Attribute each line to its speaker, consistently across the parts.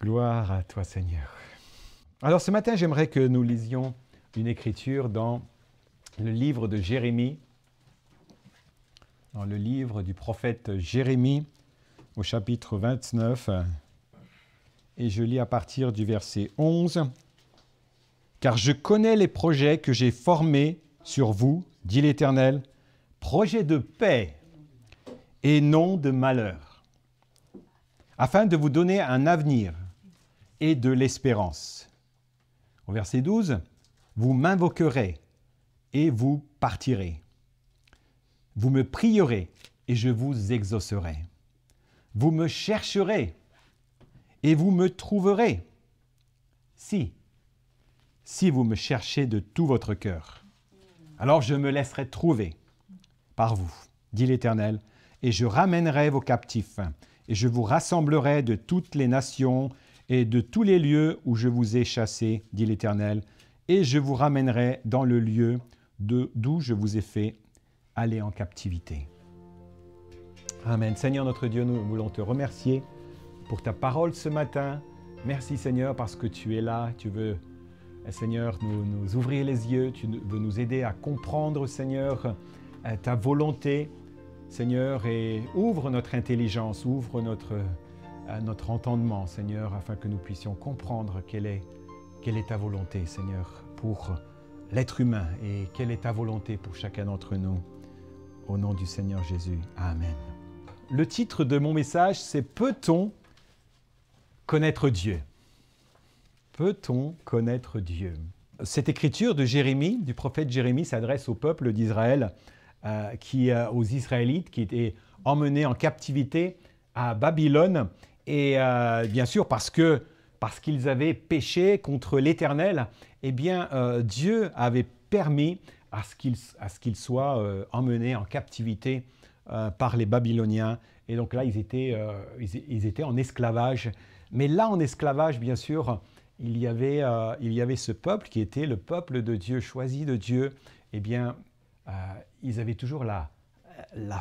Speaker 1: Gloire à toi, Seigneur. Alors, ce matin, j'aimerais que nous lisions une écriture dans le livre de Jérémie, dans le livre du prophète Jérémie, au chapitre 29. Et je lis à partir du verset 11. « Car je connais les projets que j'ai formés sur vous, dit l'Éternel, projets de paix et non de malheur, afin de vous donner un avenir et de l'espérance. » Au verset 12, « Vous m'invoquerez et vous partirez. Vous me prierez et je vous exaucerai. Vous me chercherez et vous me trouverez. Si vous me cherchez de tout votre cœur, alors je me laisserai trouver par vous, dit l'Éternel, et je ramènerai vos captifs, et je vous rassemblerai de toutes les nations et de tous les lieux où je vous ai chassés, dit l'Éternel, et je vous ramènerai dans le lieu d'où je vous ai fait aller en captivité. Amen. Seigneur notre Dieu, nous voulons te remercier pour ta parole ce matin. Merci Seigneur parce que tu es là, tu veux, Seigneur, nous ouvrir les yeux, tu veux nous aider à comprendre, Seigneur, ta volonté, Seigneur, et ouvre notre intelligence, ouvre notre entendement, Seigneur, afin que nous puissions comprendre quelle est ta volonté, Seigneur, pour l'être humain et quelle est ta volonté pour chacun d'entre nous. Au nom du Seigneur Jésus. Amen. Le titre de mon message, c'est « Peut-on connaître Dieu ?» Peut-on connaître Dieu? Cette écriture de Jérémie, du prophète Jérémie, s'adresse au peuple d'Israël, aux Israélites qui étaient emmenés en captivité à Babylone. Et bien sûr, parce qu'ils avaient péché contre l'Éternel, eh bien, Dieu avait permis à ce qu'ils soient emmenés en captivité par les Babyloniens. Et donc là, ils étaient en esclavage. Mais là, en esclavage, bien sûr, il y avait ce peuple qui était le peuple de Dieu, choisi de Dieu. Eh bien, ils avaient toujours la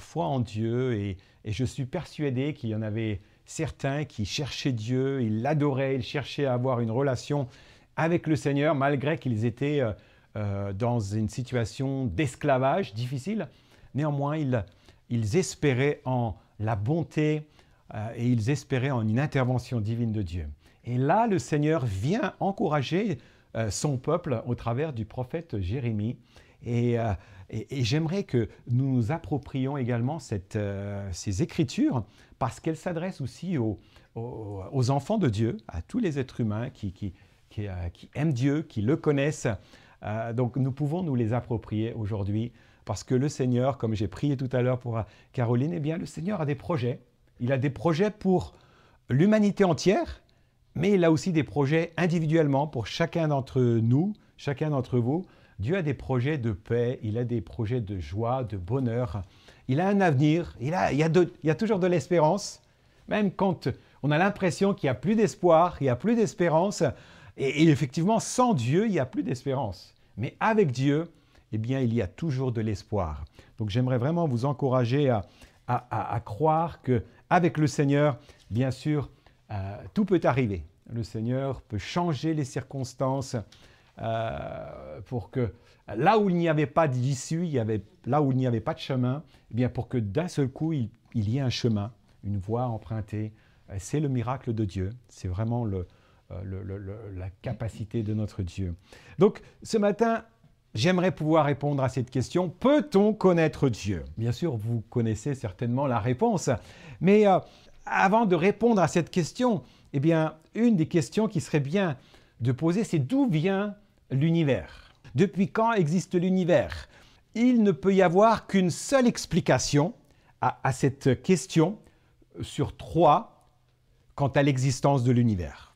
Speaker 1: foi en Dieu. Et je suis persuadé qu'il y en avait certains qui cherchaient Dieu, ils l'adoraient, ils cherchaient à avoir une relation avec le Seigneur, malgré qu'ils étaient dans une situation d'esclavage difficile. Néanmoins, ils espéraient en la bonté et ils espéraient en une intervention divine de Dieu. Et là, le Seigneur vient encourager son peuple au travers du prophète Jérémie. Et j'aimerais que nous nous approprions également ces écritures parce qu'elles s'adressent aussi aux enfants de Dieu, à tous les êtres humains qui aiment Dieu, qui le connaissent. Donc nous pouvons nous les approprier aujourd'hui parce que le Seigneur, comme j'ai prié tout à l'heure pour Caroline, eh bien le Seigneur a des projets. Il a des projets pour l'humanité entière, mais il a aussi des projets individuellement pour chacun d'entre nous, chacun d'entre vous. Dieu a des projets de paix, il a des projets de joie, de bonheur. Il a un avenir, il y a toujours de l'espérance, même quand on a l'impression qu'il n'y a plus d'espoir, il n'y a plus d'espérance. Et effectivement, sans Dieu, il n'y a plus d'espérance. Mais avec Dieu, eh bien, il y a toujours de l'espoir. Donc j'aimerais vraiment vous encourager à croire qu'avec le Seigneur, bien sûr, tout peut arriver. Le Seigneur peut changer les circonstances pour que là où il n'y avait pas d'issue, là où il n'y avait pas de chemin, eh bien pour que d'un seul coup, il y ait un chemin, une voie empruntée. C'est le miracle de Dieu. C'est vraiment la capacité de notre Dieu. Donc, ce matin, j'aimerais pouvoir répondre à cette question. Peut-on connaître Dieu? Bien sûr, vous connaissez certainement la réponse. Mais avant de répondre à cette question, eh bien, une des questions qui serait bien de poser, c'est d'où vient l'univers? Depuis quand existe l'univers? Il ne peut y avoir qu'une seule explication à cette question sur 3 quant à l'existence de l'univers.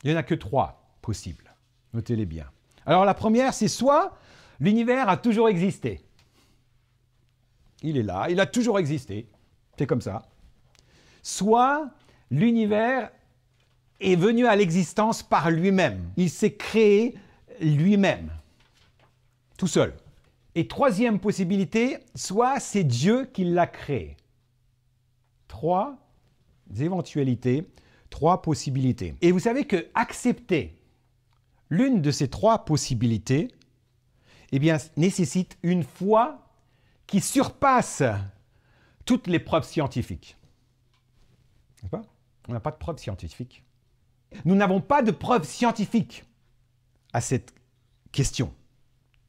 Speaker 1: Il n'y en a que 3 possibles. Notez-les bien. Alors la première, c'est soit l'univers a toujours existé. Il est là, il a toujours existé. C'est comme ça. Soit l'univers est venu à l'existence par lui-même. Il s'est créé lui-même, tout seul. Et troisième possibilité, soit c'est Dieu qui l'a créé. 3 éventualités. 3 possibilités. Et vous savez que accepter l'une de ces 3 possibilités, eh bien, nécessite une foi qui surpasse toutes les preuves scientifiques. N'est-ce pas? On n'a pas de preuves scientifiques. Nous n'avons pas de preuves scientifiques à cette question.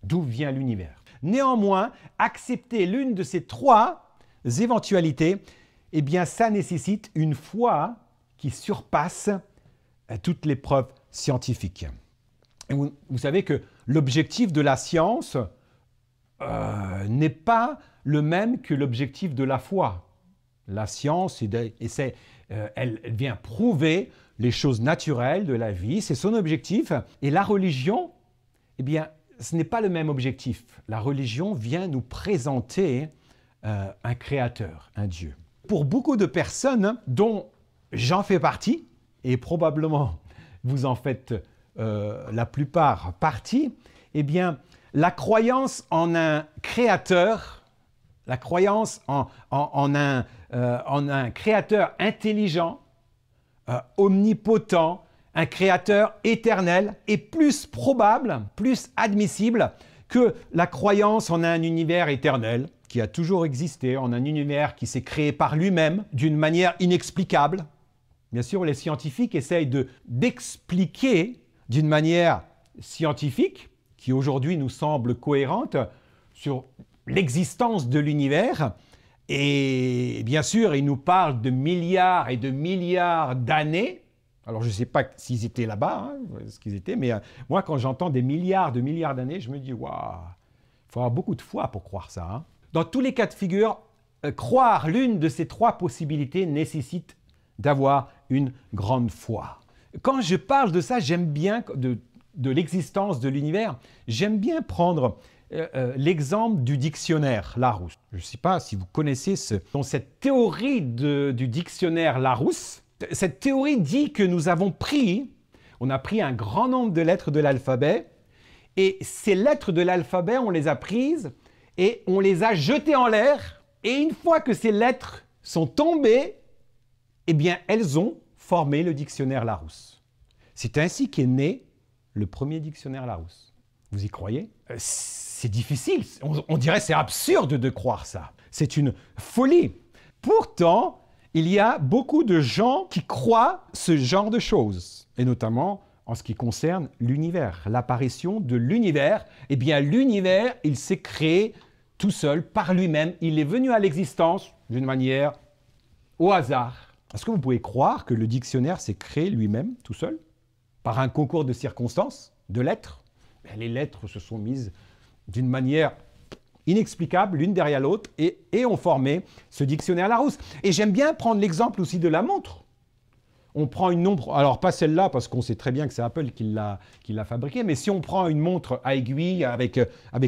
Speaker 1: D'où vient l'univers? Néanmoins, accepter l'une de ces 3 éventualités, eh bien, ça nécessite une foi qui surpasse toutes les preuves scientifiques. Et vous savez que l'objectif de la science n'est pas le même que l'objectif de la foi. La science, elle vient prouver les choses naturelles de la vie, c'est son objectif. Et la religion, eh bien, ce n'est pas le même objectif. La religion vient nous présenter un créateur, un Dieu. Pour beaucoup de personnes, dont j'en fais partie, et probablement vous en faites la plupart partie, eh bien, la croyance en un créateur, la croyance en un créateur intelligent, omnipotent, un créateur éternel est plus probable, plus admissible que la croyance en un univers éternel qui a toujours existé, en un univers qui s'est créé par lui-même d'une manière inexplicable. Bien sûr, les scientifiques essayent d'expliquer d'une manière scientifique, qui aujourd'hui nous semble cohérente, sur l'existence de l'univers. Et bien sûr, ils nous parlent de milliards et de milliards d'années. Alors, je ne sais pas s'ils étaient là-bas, ce qu'ils étaient, mais moi, quand j'entends des milliards d'années, je me dis, waouh, il faut avoir beaucoup de foi pour croire ça. Hein. Dans tous les cas de figure, croire l'une de ces 3 possibilités nécessite d'avoir une grande foi. Quand je parle de ça, j'aime bien, de l'existence de l'univers, j'aime bien prendre l'exemple du dictionnaire Larousse. Je ne sais pas si vous connaissez cette théorie du dictionnaire Larousse. Cette théorie dit que on a pris un grand nombre de lettres de l'alphabet, et ces lettres de l'alphabet, on les a prises et on les a jetées en l'air, et une fois que ces lettres sont tombées, eh bien, elles ont formé le dictionnaire Larousse. C'est ainsi qu'est né le premier dictionnaire Larousse. Vous y croyez? C'est difficile, on dirait c'est absurde de croire ça. C'est une folie. Pourtant, il y a beaucoup de gens qui croient ce genre de choses, et notamment en ce qui concerne l'univers, l'apparition de l'univers. Eh bien, l'univers, il s'est créé tout seul, par lui-même. Il est venu à l'existence d'une manière au hasard. Est-ce que vous pouvez croire que le dictionnaire s'est créé lui-même, tout seul, par un concours de circonstances, de lettres? Les lettres se sont mises d'une manière inexplicable, l'une derrière l'autre, et ont formé ce dictionnaire Larousse. Et j'aime bien prendre l'exemple aussi de la montre. On prend une montre, alors pas celle-là, parce qu'on sait très bien que c'est Apple qui l'a fabriquée, mais si on prend une montre à aiguille avec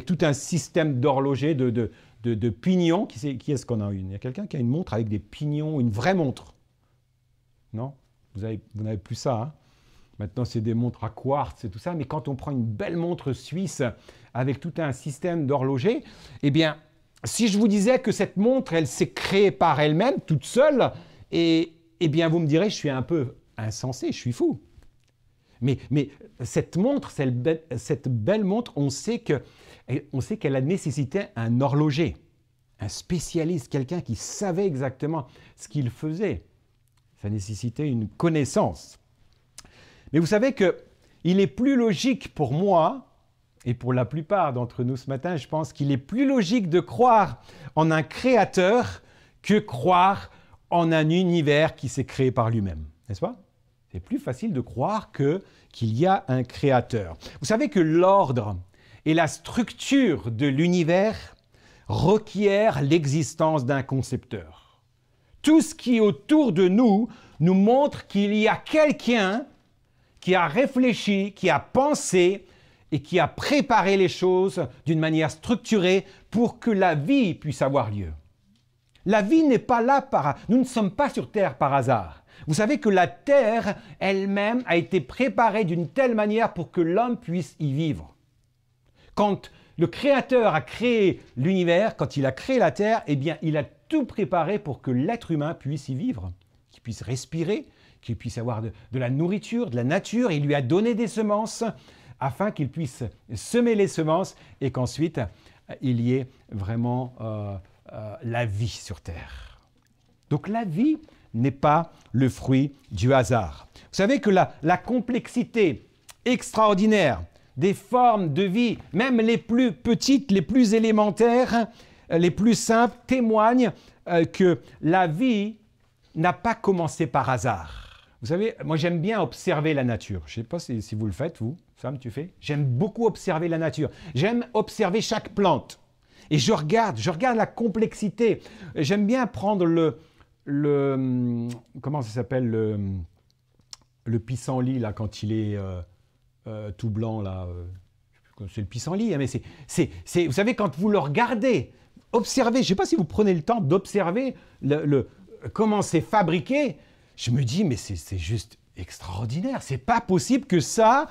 Speaker 1: tout un système d'horloger, de pignons, qui est-ce qu'on a une? Il y a quelqu'un qui a une montre avec des pignons, une vraie montre? Non? Vous n'avez plus ça, hein? Maintenant, c'est des montres à quartz et tout ça, mais quand on prend une belle montre suisse avec tout un système d'horloger, eh bien, si je vous disais que cette montre, elle s'est créée par elle-même, toute seule, eh bien, vous me direz, je suis un peu insensé, je suis fou. Mais cette montre, cette belle montre, on sait qu'elle a nécessité un horloger, un spécialiste, quelqu'un qui savait exactement ce qu'il faisait. Ça nécessitait une connaissance. Mais vous savez qu'il est plus logique pour moi, et pour la plupart d'entre nous ce matin, je pense qu'il est plus logique de croire en un créateur que croire en un univers qui s'est créé par lui-même. N'est-ce pas? C'est plus facile de croire qu'il y a un créateur. Vous savez que l'ordre et la structure de l'univers requièrent l'existence d'un concepteur. Tout ce qui est autour de nous nous montre qu'il y a quelqu'un qui a réfléchi, qui a pensé et qui a préparé les choses d'une manière structurée pour que la vie puisse avoir lieu. La vie n'est pas là nous ne sommes pas sur Terre par hasard. Vous savez que la Terre elle-même a été préparée d'une telle manière pour que l'homme puisse y vivre. Quand le Créateur a créé l'univers, quand il a créé la Terre, eh bien, il a tout préparé pour que l'être humain puisse y vivre, qu'il puisse respirer, qu'il puisse avoir de la nourriture, de la nature. Il lui a donné des semences afin qu'il puisse semer les semences et qu'ensuite il y ait vraiment la vie sur terre. Donc la vie n'est pas le fruit du hasard. Vous savez que la complexité extraordinaire des formes de vie, même les plus petites, les plus élémentaires, les plus simples, témoignent que la vie n'a pas commencé par hasard. Vous savez, moi j'aime bien observer la nature. Je ne sais pas si vous le faites, vous, Sam, tu fais? J'aime beaucoup observer la nature. J'aime observer chaque plante. Et je regarde la complexité. J'aime bien prendre comment ça s'appelle, le pissenlit, là, quand il est tout blanc, là. C'est le pissenlit, hein, mais vous savez, quand vous le regardez, observez, je ne sais pas si vous prenez le temps d'observer comment c'est fabriqué, je me dis, mais c'est juste extraordinaire. C'est pas possible que ça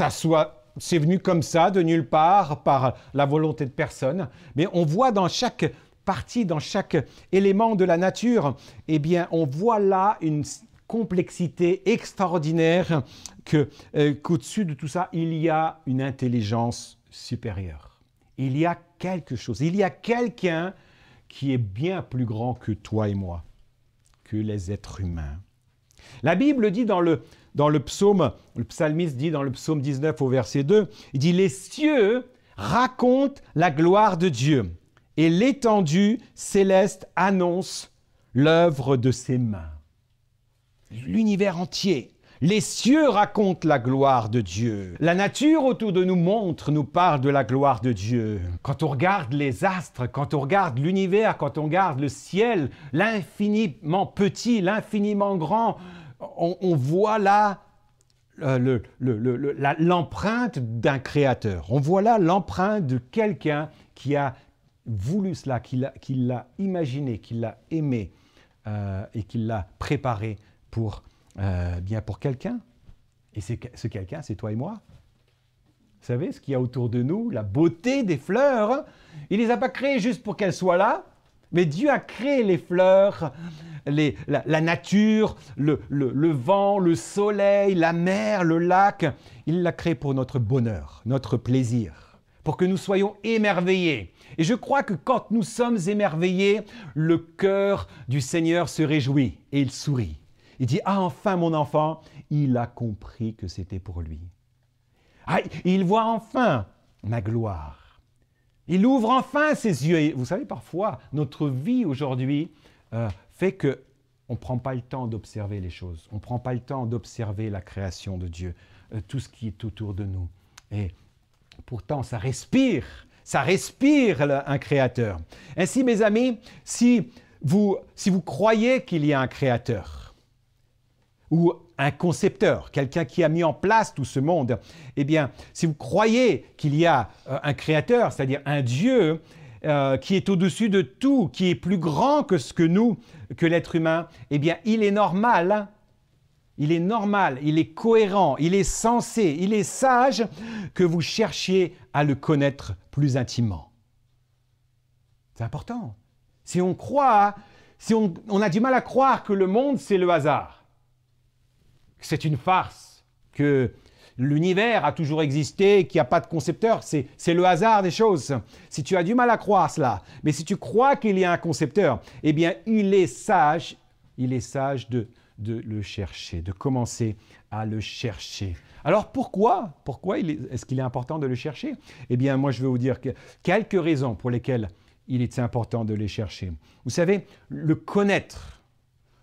Speaker 1: soit... C'est venu comme ça, de nulle part, par la volonté de personne. Mais on voit dans chaque partie, dans chaque élément de la nature, eh bien, on voit là une complexité extraordinaire qu'au-dessus de tout ça, il y a une intelligence supérieure. Il y a quelque chose, il y a quelqu'un qui est bien plus grand que toi et moi, que les êtres humains. La Bible dit dans le psaume, le psalmiste dit dans le psaume 19 au verset 2, il dit « Les cieux racontent la gloire de Dieu et l'étendue céleste annonce l'œuvre de ses mains. » L'univers entier. Les cieux racontent la gloire de Dieu. La nature autour de nous nous parle de la gloire de Dieu. Quand on regarde les astres, quand on regarde l'univers, quand on regarde le ciel, l'infiniment petit, l'infiniment grand, on voit là l'empreinte d'un créateur. On voit là l'empreinte de quelqu'un qui a voulu cela, qui l'a imaginé, qui l'a aimé et qui l'a préparé pour quelqu'un. Et ce quelqu'un, c'est toi et moi. Vous savez, ce qu'il y a autour de nous, la beauté des fleurs, il ne les a pas créées juste pour qu'elles soient là, mais Dieu a créé les fleurs, la nature, le vent, le soleil, la mer, le lac. Il l'a créé pour notre bonheur, notre plaisir, pour que nous soyons émerveillés. Et je crois que quand nous sommes émerveillés, le cœur du Seigneur se réjouit et il sourit. Il dit « Ah, enfin, mon enfant, il a compris que c'était pour lui. Ah, il voit enfin ma gloire. Il ouvre enfin ses yeux. » Et vous savez, parfois, notre vie aujourd'hui fait qu'on ne prend pas le temps d'observer les choses. On ne prend pas le temps d'observer la création de Dieu, tout ce qui est autour de nous. Et pourtant, ça respire un créateur. Ainsi, mes amis, si vous croyez qu'il y a un créateur, ou un concepteur, quelqu'un qui a mis en place tout ce monde, eh bien, si vous croyez qu'il y a un créateur, c'est-à-dire un Dieu qui est au-dessus de tout, qui est plus grand que que l'être humain, eh bien, il est normal, il est cohérent, il est sensé, il est sage que vous cherchiez à le connaître plus intimement. C'est important. Si on croit, on a du mal à croire que le monde, c'est le hasard, c'est une farce, que l'univers a toujours existé, qu'il n'y a pas de concepteur, c'est le hasard des choses. Si tu as du mal à croire cela, mais si tu crois qu'il y a un concepteur, eh bien, il est sage de le chercher, de commencer à le chercher. Alors pourquoi est-ce qu'il est important de le chercher? Eh bien, moi, je vais vous dire quelques raisons pour lesquelles il est important de les chercher. Vous savez, le connaître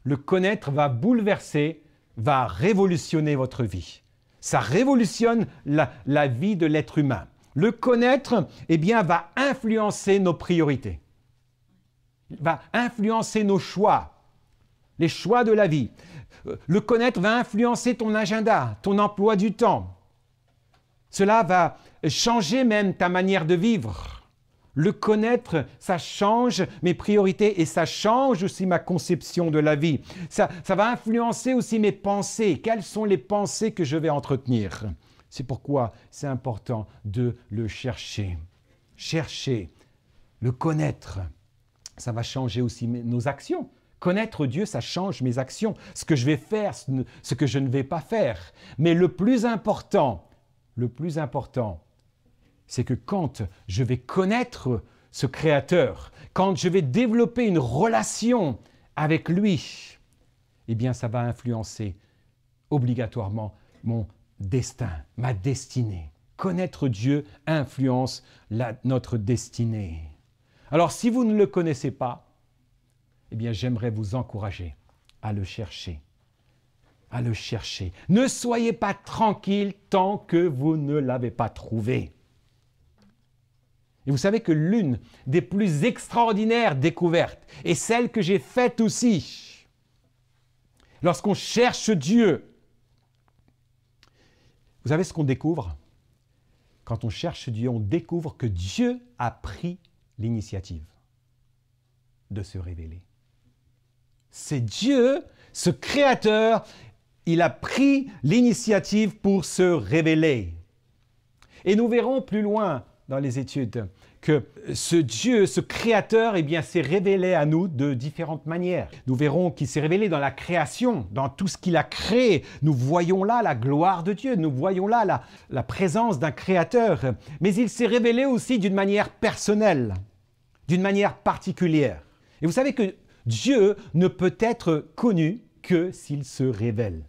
Speaker 1: va bouleverser, va révolutionner votre vie. Ça révolutionne la vie de l'être humain. Le connaître, eh bien, va influencer nos priorités. Va influencer nos choix, les choix de la vie. Le connaître va influencer ton agenda, ton emploi du temps. Cela va changer même ta manière de vivre. Le connaître, ça change mes priorités et ça change aussi ma conception de la vie. Ça va influencer aussi mes pensées. Quelles sont les pensées que je vais entretenir? C'est pourquoi c'est important de le chercher. Chercher, le connaître, ça va changer aussi nos actions. Connaître Dieu, ça change mes actions, ce que je vais faire, ce que je ne vais pas faire. Mais le plus important, c'est que quand je vais connaître ce Créateur, quand je vais développer une relation avec lui, eh bien ça va influencer obligatoirement mon destin, ma destinée. Connaître Dieu influence notre destinée. Alors si vous ne le connaissez pas, eh bien j'aimerais vous encourager à le chercher. À le chercher. Ne soyez pas tranquille tant que vous ne l'avez pas trouvé. Et vous savez que l'une des plus extraordinaires découvertes, et celle que j'ai faite aussi, lorsqu'on cherche Dieu, vous savez ce qu'on découvre? Quand on cherche Dieu, on découvre que Dieu a pris l'initiative de se révéler. C'est Dieu, ce Créateur, il a pris l'initiative pour se révéler. Et nous verrons plus loin dans les études que ce Dieu, ce Créateur, eh bien, s'est révélé à nous de différentes manières. Nous verrons qu'il s'est révélé dans la création, dans tout ce qu'il a créé. Nous voyons là la gloire de Dieu, nous voyons là la présence d'un Créateur. Mais il s'est révélé aussi d'une manière personnelle, d'une manière particulière. Et vous savez que Dieu ne peut être connu que s'il se révèle,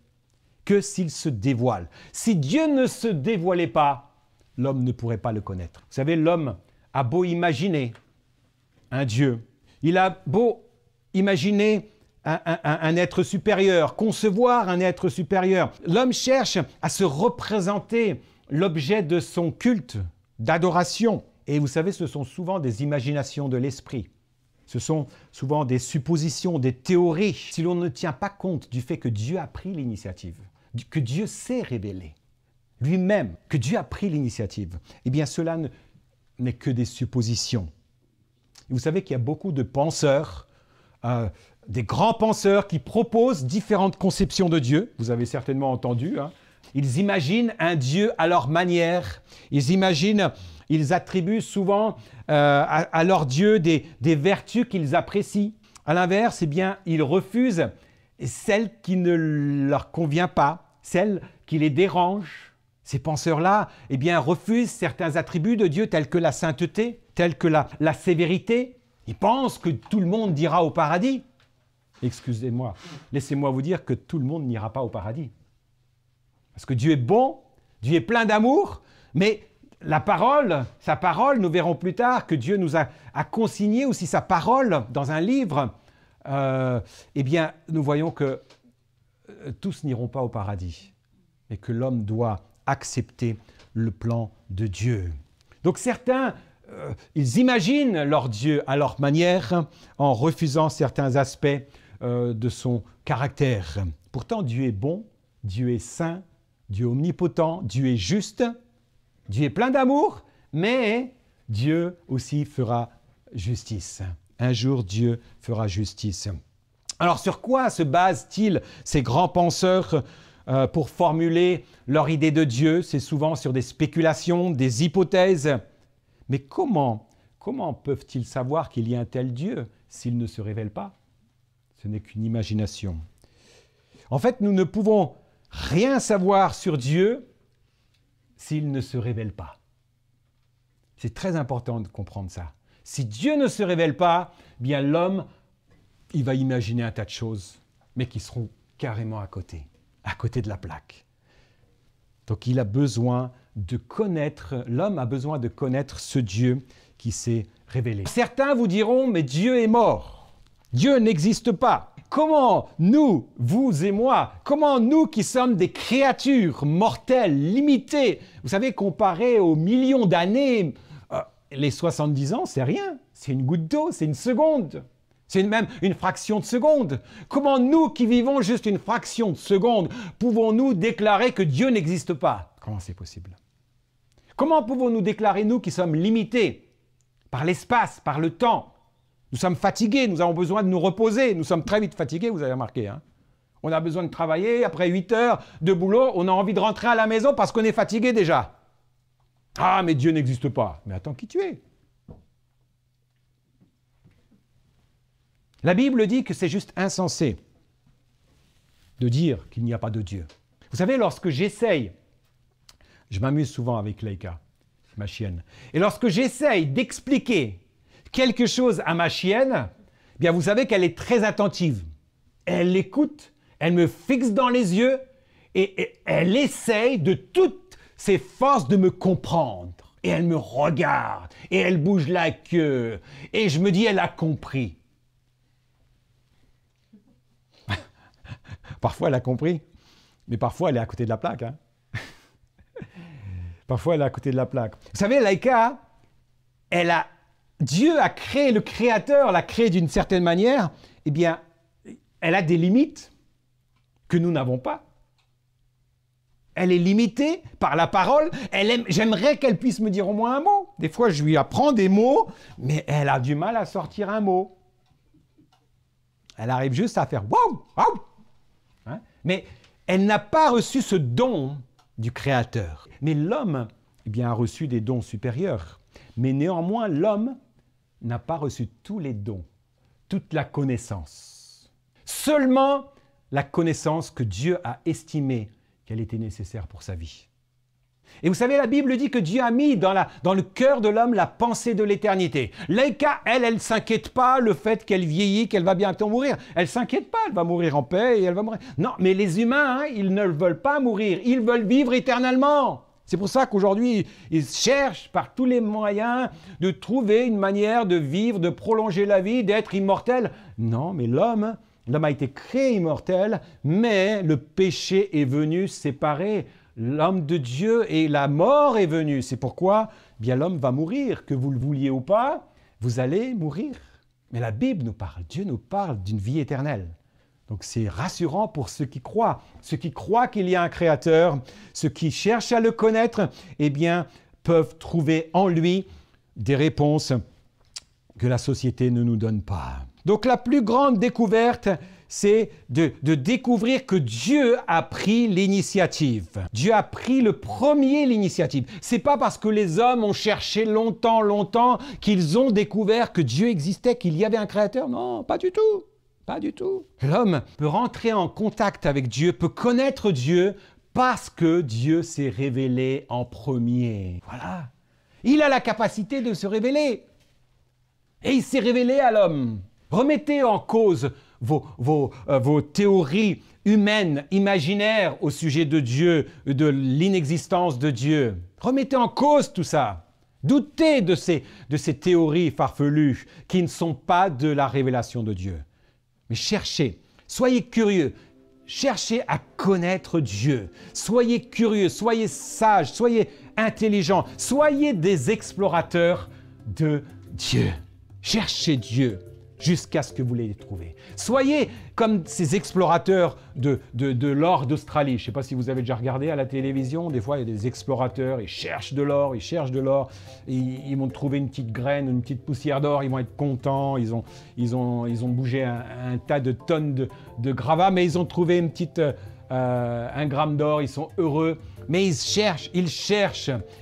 Speaker 1: que s'il se dévoile. Si Dieu ne se dévoilait pas, l'homme ne pourrait pas le connaître. Vous savez, l'homme a beau imaginer un Dieu, il a beau imaginer un être supérieur, concevoir un être supérieur. L'homme cherche à se représenter l'objet de son culte, d'adoration. Et vous savez, ce sont souvent des imaginations de l'esprit. Ce sont souvent des suppositions, des théories. Si l'on ne tient pas compte du fait que Dieu a pris l'initiative, que Dieu s'est révélé lui-même, que Dieu a pris l'initiative, eh bien cela n'est que des suppositions. Et vous savez qu'il y a beaucoup de penseurs, des grands penseurs qui proposent différentes conceptions de Dieu. Vous avez certainement entendu. Ils imaginent un Dieu à leur manière. Ils attribuent souvent à leur Dieu des vertus qu'ils apprécient. À l'inverse, eh bien, ils refusent celles qui ne leur conviennent pas, celles qui les dérangent. Ces penseurs-là, eh bien, refusent certains attributs de Dieu tels que la sainteté, tels que la sévérité. Ils pensent que tout le monde ira au paradis. Excusez-moi, laissez-moi vous dire que tout le monde n'ira pas au paradis. Parce que Dieu est bon, Dieu est plein d'amour, mais sa parole, nous verrons plus tard que Dieu nous a consigné aussi sa parole dans un livre. Eh bien, nous voyons que tous n'iront pas au paradis et que l'homme doit accepter le plan de Dieu. Donc certains, ils imaginent leur Dieu à leur manière en refusant certains aspects de son caractère. Pourtant, Dieu est bon, Dieu est saint, Dieu est omnipotent, Dieu est juste, Dieu est plein d'amour, mais Dieu aussi fera justice. Un jour, Dieu fera justice. Alors, sur quoi se basent-ils ces grands penseurs pour formuler leur idée de Dieu? C'est souvent sur des spéculations, des hypothèses. Mais comment peuvent-ils savoir qu'il y a un tel Dieu s'il ne se révèle pas? Ce n'est qu'une imagination. En fait, nous ne pouvons rien savoir sur Dieu s'il ne se révèle pas. C'est très important de comprendre ça. Si Dieu ne se révèle pas, bien l'homme, il va imaginer un tas de choses, mais qui seront carrément à côté de la plaque. Donc il a besoin de connaître, l'homme a besoin de connaître ce Dieu qui s'est révélé. Certains vous diront, mais Dieu est mort. Dieu n'existe pas. Comment nous, vous et moi, comment nous qui sommes des créatures mortelles, limitées, vous savez, comparées aux millions d'années, les 70 ans, c'est rien. C'est une goutte d'eau, c'est une seconde. C'est même une fraction de seconde. Comment nous qui vivons juste une fraction de seconde, pouvons-nous déclarer que Dieu n'existe pas? Comment c'est possible? Comment pouvons-nous déclarer, nous qui sommes limités par l'espace, par le temps? Nous sommes fatigués, nous avons besoin de nous reposer. Nous sommes très vite fatigués, vous avez remarqué. On a besoin de travailler, après 8 heures de boulot, on a envie de rentrer à la maison parce qu'on est fatigué déjà. Ah, mais Dieu n'existe pas. Mais attends, qui tu es? La Bible dit que c'est juste insensé de dire qu'il n'y a pas de Dieu. Vous savez, lorsque j'essaye, je m'amuse souvent avec Laïka, ma chienne, et lorsque j'essaye d'expliquer quelque chose à ma chienne, eh bien vous savez qu'elle est très attentive. Elle écoute, elle me fixe dans les yeux et elle essaye de toutes ses forces de me comprendre. Et elle me regarde et elle bouge la queue et je me dis elle a compris. Parfois elle a compris, mais parfois elle est à côté de la plaque. Hein. Parfois elle est à côté de la plaque. Vous savez, Laïka, Dieu a créé, le Créateur l'a créé d'une certaine manière, eh bien, elle a des limites que nous n'avons pas. Elle est limitée par la parole. J'aimerais qu'elle puisse me dire au moins un mot. Des fois, je lui apprends des mots, mais elle a du mal à sortir un mot. Elle arrive juste à faire « waouh, waouh ». Mais elle n'a pas reçu ce don du Créateur. Mais l'homme, eh bien, a reçu des dons supérieurs. Mais néanmoins, l'homme n'a pas reçu tous les dons, toute la connaissance. Seulement la connaissance que Dieu a estimée qu'elle était nécessaire pour sa vie. Et vous savez, la Bible dit que Dieu a mis dans le cœur de l'homme la pensée de l'éternité. Laïka, elle ne s'inquiète pas le fait qu'elle vieillit, qu'elle va bientôt mourir. Elle ne s'inquiète pas, elle va mourir en paix et elle va mourir. Non, mais les humains, hein, ils ne veulent pas mourir, ils veulent vivre éternellement. C'est pour ça qu'aujourd'hui, ils cherchent par tous les moyens de trouver une manière de vivre, de prolonger la vie, d'être immortel. Non, mais l'homme a été créé immortel, mais le péché est venu séparer l'homme de Dieu et la mort est venue. C'est pourquoi bien l'homme va mourir, que vous le vouliez ou pas, vous allez mourir. Mais la Bible nous parle, Dieu nous parle d'une vie éternelle. Donc c'est rassurant pour ceux qui croient qu'il y a un Créateur, ceux qui cherchent à le connaître, eh bien, peuvent trouver en lui des réponses que la société ne nous donne pas. Donc la plus grande découverte, c'est de découvrir que Dieu a pris l'initiative. Dieu a pris le premier l'initiative. C'est pas parce que les hommes ont cherché longtemps qu'ils ont découvert que Dieu existait, qu'il y avait un Créateur. Non, pas du tout. Pas du tout. L'homme peut rentrer en contact avec Dieu, peut connaître Dieu parce que Dieu s'est révélé en premier. Voilà. Il a la capacité de se révéler. Et il s'est révélé à l'homme. Remettez en cause vos théories humaines, imaginaires au sujet de Dieu, de l'inexistence de Dieu. Remettez en cause tout ça. Doutez de ces théories farfelues qui ne sont pas de la révélation de Dieu. Mais cherchez, soyez curieux, cherchez à connaître Dieu. Soyez curieux, soyez sages, soyez intelligents, soyez des explorateurs de Dieu. Cherchez Dieu jusqu'à ce que vous l'ayez trouvé. Soyez comme ces explorateurs de l'or d'Australie. Je ne sais pas si vous avez déjà regardé à la télévision, des fois il y a des explorateurs, ils cherchent de l'or, ils vont trouver une petite graine, une petite poussière d'or, ils vont être contents, ils ont bougé un tas de tonnes de gravats, mais ils ont trouvé un gramme d'or, ils sont heureux, mais ils cherchent,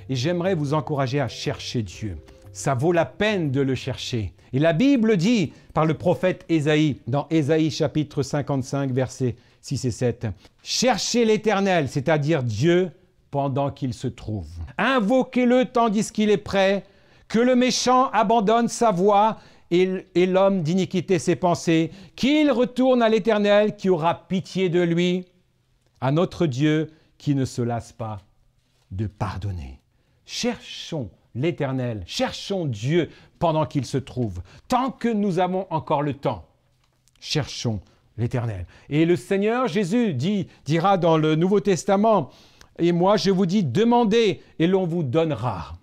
Speaker 1: et j'aimerais vous encourager à chercher Dieu. Ça vaut la peine de le chercher. Et la Bible dit, par le prophète Ésaïe, dans Ésaïe chapitre 55, versets 6 et 7, « Cherchez l'Éternel, c'est-à-dire Dieu, pendant qu'il se trouve. Invoquez-le tandis qu'il est prêt, que le méchant abandonne sa voie et l'homme d'iniquité ses pensées, qu'il retourne à l'Éternel qui aura pitié de lui, à notre Dieu qui ne se lasse pas de pardonner. » Cherchons l'Éternel, cherchons Dieu pendant qu'il se trouve. Tant que nous avons encore le temps, cherchons l'Éternel. Et le Seigneur Jésus dira dans le Nouveau Testament, « Et moi je vous dis, demandez et l'on vous donnera. »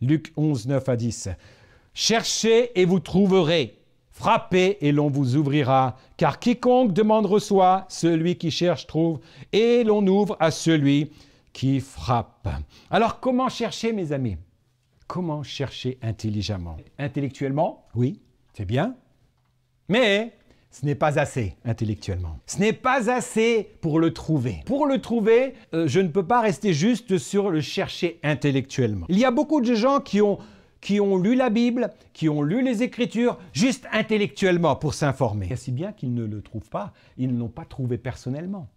Speaker 1: Luc 11, 9 à 10. « Cherchez et vous trouverez. Frappez et l'on vous ouvrira. Car quiconque demande reçoit, celui qui cherche trouve, et l'on ouvre à celui qui frappe. » Alors comment chercher, mes amis ? Comment chercher intelligemment? Intellectuellement, oui, c'est bien, mais ce n'est pas assez intellectuellement. Ce n'est pas assez pour le trouver. Pour le trouver, je ne peux pas rester juste sur le chercher intellectuellement. Il y a beaucoup de gens qui qui ont lu la Bible, qui ont lu les Écritures, juste intellectuellement pour s'informer. Et si bien qu'ils ne le trouvent pas, ils ne l'ont pas trouvé personnellement.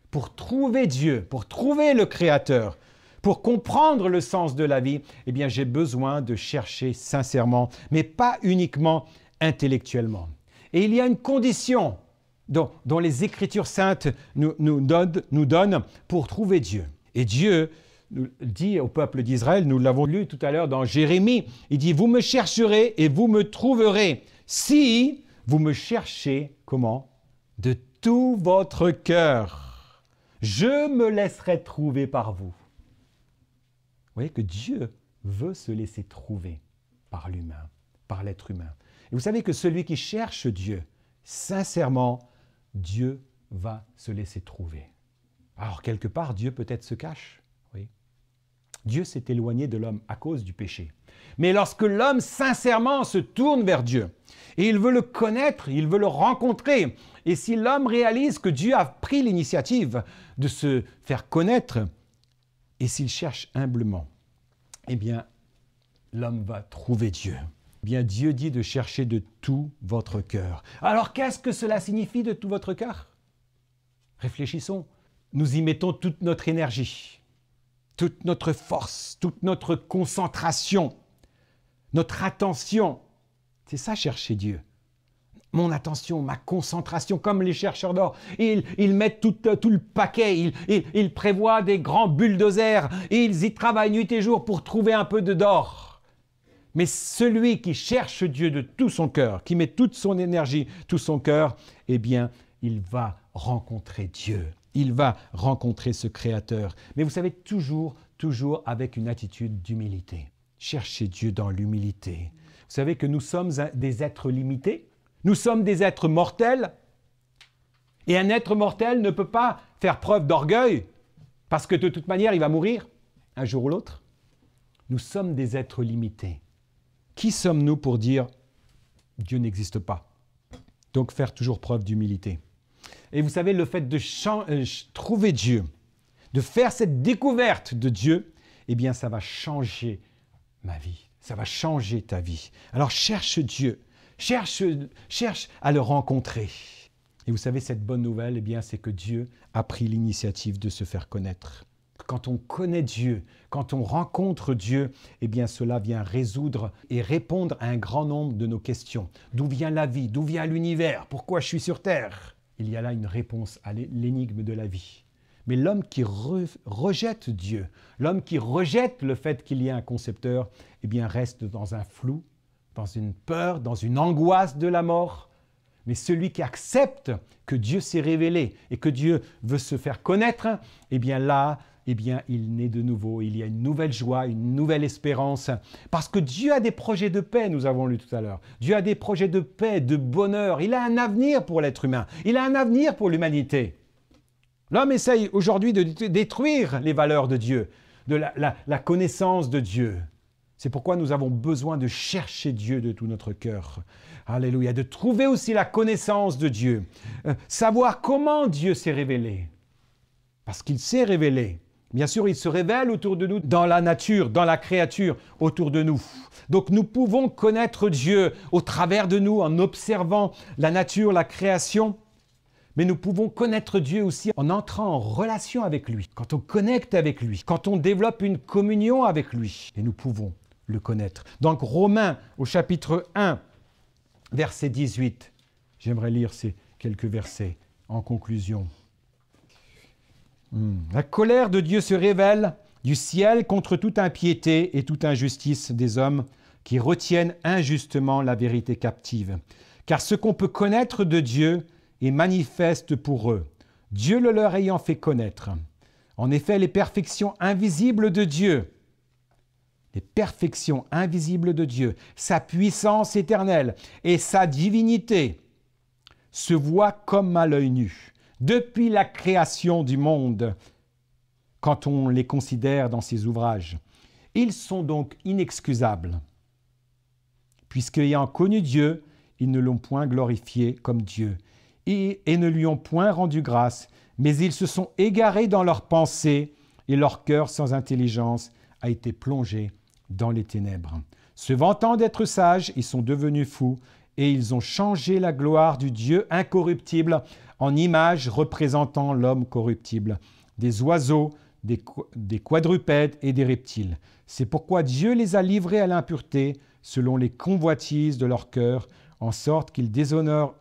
Speaker 1: Pour trouver Dieu, pour trouver le Créateur, pour comprendre le sens de la vie, eh bien j'ai besoin de chercher sincèrement, mais pas uniquement intellectuellement. Et il y a une condition dont les Écritures saintes nous donnent pour trouver Dieu. Et Dieu dit au peuple d'Israël, nous l'avons lu tout à l'heure dans Jérémie, il dit « Vous me chercherez et vous me trouverez si vous me cherchez, comment? De tout votre cœur. Je me laisserai trouver par vous. » Vous voyez que Dieu veut se laisser trouver par l'humain, par l'être humain. Et vous savez que celui qui cherche Dieu, sincèrement, Dieu va se laisser trouver. Alors quelque part, Dieu peut-être se cache. Oui. Dieu s'est éloigné de l'homme à cause du péché. Mais lorsque l'homme sincèrement se tourne vers Dieu, et il veut le connaître, il veut le rencontrer, et si l'homme réalise que Dieu a pris l'initiative de se faire connaître, et s'il cherche humblement, eh bien, l'homme va trouver Dieu. Eh bien, Dieu dit de chercher de tout votre cœur. Alors, qu'est-ce que cela signifie de tout votre cœur? Réfléchissons. Nous y mettons toute notre énergie, toute notre force, toute notre concentration, notre attention. C'est ça, chercher Dieu. Mon attention, ma concentration, comme les chercheurs d'or. Ils mettent tout le paquet, ils prévoient des grands bulldozers, et ils y travaillent nuit et jour pour trouver un peu d'or. Mais celui qui cherche Dieu de tout son cœur, qui met toute son énergie, tout son cœur, eh bien, il va rencontrer Dieu. Il va rencontrer ce Créateur. Mais vous savez, toujours avec une attitude d'humilité. Cherchez Dieu dans l'humilité. Vous savez que nous sommes des êtres limités. Nous sommes des êtres mortels. Et un être mortel ne peut pas faire preuve d'orgueil parce que de toute manière, il va mourir un jour ou l'autre. Nous sommes des êtres limités. Qui sommes-nous pour dire « Dieu n'existe pas » ? Donc faire toujours preuve d'humilité. Et vous savez, le fait de trouver Dieu, de faire cette découverte de Dieu, eh bien ça va changer ma vie. Ça va changer ta vie. Alors cherche Dieu. Cherche à le rencontrer. Et vous savez, cette bonne nouvelle, eh bien, c'est que Dieu a pris l'initiative de se faire connaître. Quand on connaît Dieu, quand on rencontre Dieu, eh bien, cela vient résoudre et répondre à un grand nombre de nos questions. D'où vient la vie? D'où vient l'univers? Pourquoi je suis sur Terre? Il y a là une réponse à l'énigme de la vie. Mais l'homme qui rejette Dieu, l'homme qui rejette le fait qu'il y ait un concepteur, eh bien, reste dans un flou, dans une peur, dans une angoisse de la mort. Mais celui qui accepte que Dieu s'est révélé et que Dieu veut se faire connaître, eh bien là, eh bien, il naît de nouveau. Il y a une nouvelle joie, une nouvelle espérance. Parce que Dieu a des projets de paix, nous avons lu tout à l'heure. Dieu a des projets de paix, de bonheur. Il a un avenir pour l'être humain. Il a un avenir pour l'humanité. L'homme essaye aujourd'hui de détruire les valeurs de Dieu, de la connaissance de Dieu. C'est pourquoi nous avons besoin de chercher Dieu de tout notre cœur. Alléluia. De trouver aussi la connaissance de Dieu. Savoir comment Dieu s'est révélé. Parce qu'il s'est révélé. Bien sûr, il se révèle autour de nous, dans la nature, dans la créature, autour de nous. Donc nous pouvons connaître Dieu au travers de nous, en observant la nature, la création. Mais nous pouvons connaître Dieu aussi en entrant en relation avec lui. Quand on connecte avec lui, quand on développe une communion avec lui. Et nous pouvons le connaître. Donc Romains au chapitre 1, verset 18. J'aimerais lire ces quelques versets en conclusion. La colère de Dieu se révèle du ciel contre toute impiété et toute injustice des hommes qui retiennent injustement la vérité captive. Car ce qu'on peut connaître de Dieu est manifeste pour eux, Dieu le leur ayant fait connaître. En effet, les perfections invisibles de Dieu, sa puissance éternelle et sa divinité se voient comme à l'œil nu, depuis la création du monde, quand on les considère dans ses ouvrages. Ils sont donc inexcusables, puisqu'ayant connu Dieu, ils ne l'ont point glorifié comme Dieu, et ne lui ont point rendu grâce, mais ils se sont égarés dans leurs pensées, et leur cœur sans intelligence a été plongé dans les ténèbres. Se vantant d'être sages, ils sont devenus fous et ils ont changé la gloire du Dieu incorruptible en image représentant l'homme corruptible, des oiseaux, des quadrupèdes et des reptiles. C'est pourquoi Dieu les a livrés à l'impureté selon les convoitises de leur cœur, en sorte qu'ils déshonorent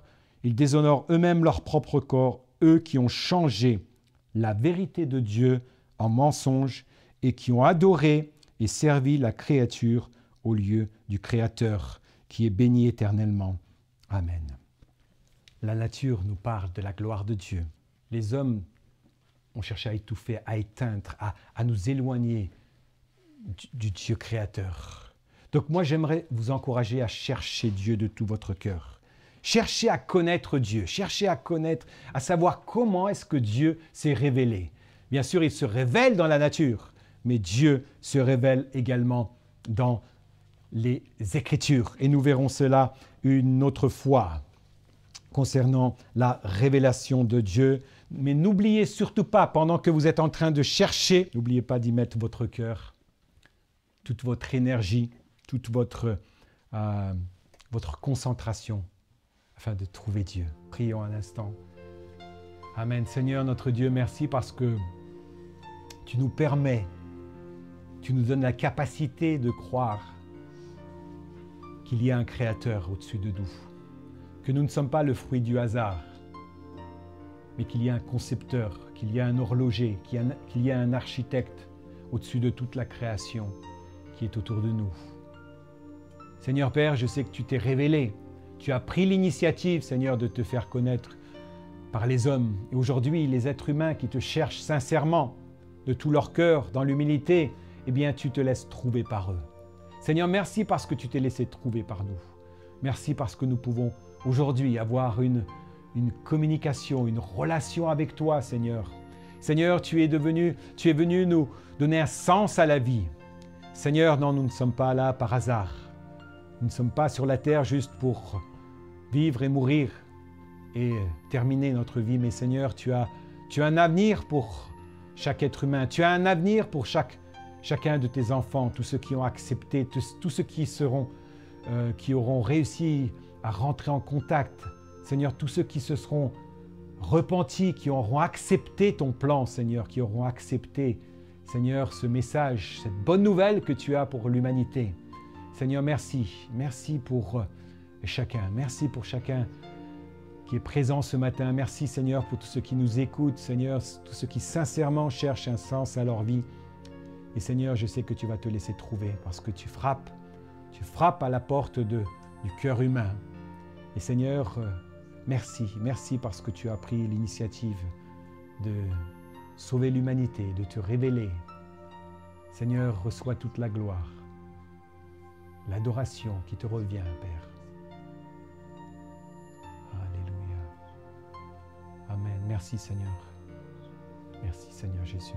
Speaker 1: eux-mêmes leur propre corps, eux qui ont changé la vérité de Dieu en mensonge et qui ont adoré et servi la créature au lieu du Créateur, qui est béni éternellement. Amen. La nature nous parle de la gloire de Dieu. Les hommes ont cherché à étouffer, à éteindre, à nous éloigner du Dieu créateur. Donc moi, j'aimerais vous encourager à chercher Dieu de tout votre cœur. Cherchez à connaître Dieu, cherchez à connaître, à savoir comment est-ce que Dieu s'est révélé. Bien sûr, il se révèle dans la nature, mais Dieu se révèle également dans les Écritures. Et nous verrons cela une autre fois concernant la révélation de Dieu. Mais n'oubliez surtout pas, pendant que vous êtes en train de chercher, n'oubliez pas d'y mettre votre cœur, toute votre énergie, toute votre concentration, afin de trouver Dieu. Prions un instant. Amen. Seigneur notre Dieu, merci parce que tu nous permets, tu nous donnes la capacité de croire qu'il y a un Créateur au-dessus de nous, que nous ne sommes pas le fruit du hasard, mais qu'il y a un concepteur, qu'il y a un horloger, qu'il y a un architecte au-dessus de toute la création qui est autour de nous. Seigneur Père, je sais que tu t'es révélé, tu as pris l'initiative, Seigneur, de te faire connaître par les hommes. Et aujourd'hui, les êtres humains qui te cherchent sincèrement, de tout leur cœur, dans l'humilité, eh bien, tu te laisses trouver par eux. Seigneur, merci parce que tu t'es laissé trouver par nous. Merci parce que nous pouvons aujourd'hui avoir une communication, une relation avec toi, Seigneur. Seigneur, tu es venu nous donner un sens à la vie. Seigneur, non, nous ne sommes pas là par hasard. Nous ne sommes pas sur la terre juste pour vivre et mourir et terminer notre vie. Mais Seigneur, tu as un avenir pour chaque être humain. Tu as un avenir pour chacun de tes enfants, tous ceux qui ont accepté, tous ceux qui auront réussi à rentrer en contact. Seigneur, tous ceux qui se seront repentis, qui auront accepté ton plan, Seigneur, qui auront accepté, Seigneur, ce message, cette bonne nouvelle que tu as pour l'humanité. Seigneur, merci. Merci pour chacun. Merci pour chacun qui est présent ce matin. Merci, Seigneur, pour tous ceux qui nous écoutent. Seigneur, tous ceux qui sincèrement cherchent un sens à leur vie. Et Seigneur, je sais que tu vas te laisser trouver parce que tu frappes à la porte du cœur humain. Et Seigneur, merci. Merci parce que tu as pris l'initiative de sauver l'humanité, de te révéler. Seigneur, reçois toute la gloire. L'adoration qui te revient, Père. Alléluia. Amen. Merci Seigneur. Merci Seigneur Jésus.